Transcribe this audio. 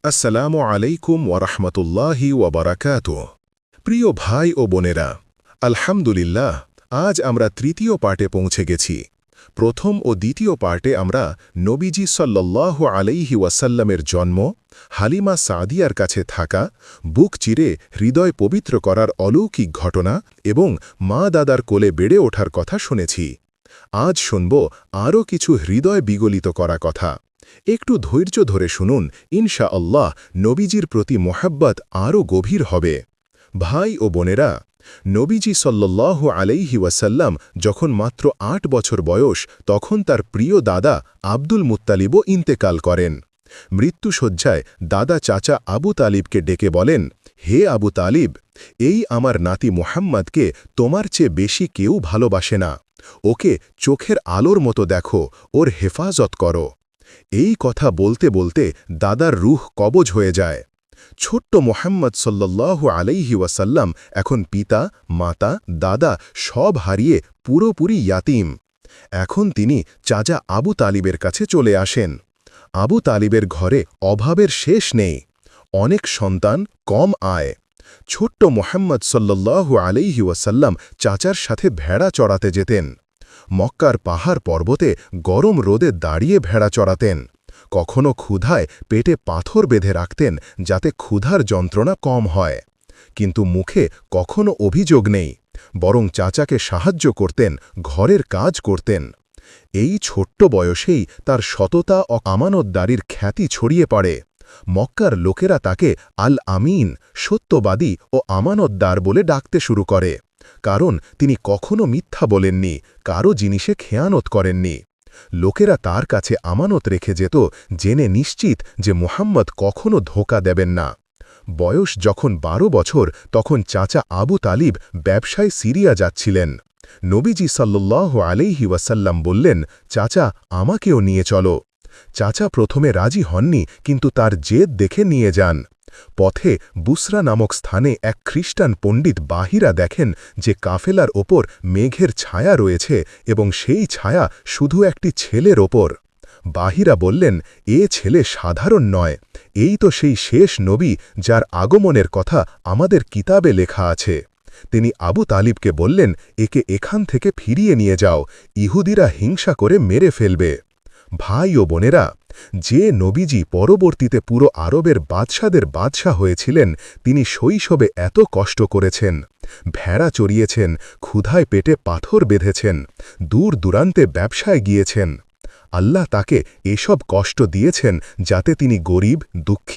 আসসালামু আলাইকুম ওয়ারাহমাতুল্লাহি ওয়াবারাকাতুহ। প্রিয় ভাই ও বোনেরা, আলহামদুলিল্লাহ, আজ আমরা তৃতীয় পার্টে পৌঁছে গেছি। প্রথম ও দ্বিতীয় পার্টে আমরা নবীজি সাল্লাল্লাহু আলাইহি ওয়াসাল্লামের জন্ম, হালিমা সাদিয়ার কাছে থাকা, বুক চিরে হৃদয় পবিত্র করার অলৌকিক ঘটনা এবং মা দাদার কোলে বেড়ে ওঠার কথা শুনেছি। আজ শুনব আরও কিছু হৃদয় বিগলিত করা কথা। একটু ধৈর্য ধরে শুনুন, ইনশাআল্লাহ নবীজির প্রতি মোহাব্বত আরও গভীর হবে। ভাই ও বোনেরা, নবীজি সাল্লাল্লাহু আলাইহি ওয়াসাল্লাম যখন মাত্র ৮ বছর বয়স, তখন তার প্রিয় দাদা আব্দুল মুত্তালিবও ইন্তেকাল করেন। মৃত্যুশয্যায় দাদা চাচা আবু তালিবকে ডেকে বলেন, হে আবু তালিব, এই আমার নাতি মুহাম্মদকে তোমার চেয়ে বেশি কেউ ভালোবাসে না। ওকে চোখের আলোর মতো দেখো, ওর হেফাজত করো। এই কথা বলতে বলতে দাদার রূহ কবজ হয়ে যায়। ছোট্ট মুহাম্মদ সাল্লাল্লাহু আলাইহি ওয়াসাল্লাম এখন পিতা, মাতা, দাদা সব হারিয়ে পুরোপুরি ইয়াতিম। এখন তিনি চাচা আবু তালিবের কাছে চলে আসেন। আবু তালিবের ঘরে অভাবের শেষ নেই, অনেক সন্তান, কম আয়। ছোট্ট মুহাম্মদ সাল্লাল্লাহু আলাইহি ওয়াসাল্লাম চাচার সাথে ভেড়া চড়াতে যেতেন। মক্কার পাহাড় পর্বতে গরম রোদে দাঁড়িয়ে ভেড়া চড়াতেন। কখনো ক্ষুধায় পেটে পাথর বেঁধে রাখতেন যাতে ক্ষুধার যন্ত্রণা কম হয়। কিন্তু মুখে কখনো অভিযোগ নেই, বরং চাচাকে সাহায্য করতেন, ঘরের কাজ করতেন। এই ছোট্ট বয়সেই তার সততা ও আমানতদারির খ্যাতি ছড়িয়ে পড়ে। মক্কার লোকেরা তাকে আল আমিন, সত্যবাদী ও আমানতদার বলে ডাকতে শুরু করে, কারণ তিনি কখনো মিথ্যা বলেননি, কারো জিনিসে খেয়ানত করেননি। লোকেরা তার কাছে আমানত রেখে যেত, জেনে নিশ্চিত যে মুহাম্মদ কখনো ধোঁকা দেবেন না। বয়স যখন ১২ বছর, তখন চাচা আবু তালিব ব্যবসায় সিরিয়া যাচ্ছিলেন। নবীজি সাল্লাল্লাহু আলাইহি ওয়াসাল্লাম বললেন, চাচা, আমাকেও নিয়ে চলো। চাচা প্রথমে রাজি হননি, কিন্তু তার জেদ দেখে নিয়ে যান। পথে বুসরা নামক স্থানে এক খ্রিস্টান পণ্ডিত বাহিরা দেখেন যে কাফেলার ওপর মেঘের ছায়া রয়েছে এবং সেই ছায়া শুধু একটি ছেলের ওপর। বাহিরা বললেন, এ ছেলে সাধারণ নয়, এই তো সেই শেষ নবী যার আগমনের কথা আমাদের কিতাবে লেখা আছে। তিনি আবু তালিবকে বললেন, একে এখান থেকে ফিরিয়ে নিয়ে যাও, ইহুদিরা হিংসা করে মেরে ফেলবে। ভাই ও বোনেরা, যে নবীজি পরবর্তীতে পুরো আরবের বাদশাদের বাদশাহ হয়েছিলেন, তিনি শৈশবে এত কষ্ট করেছেন, ভেড়া চড়িয়েছেন, ক্ষুধায় পেটে পাথর বেঁধেছেন, দূর দূরান্তে ব্যবসায় গিয়েছেন। আল্লাহ তাকে এসব কষ্ট দিয়েছেন যাতে তিনি গরিব, দুঃখী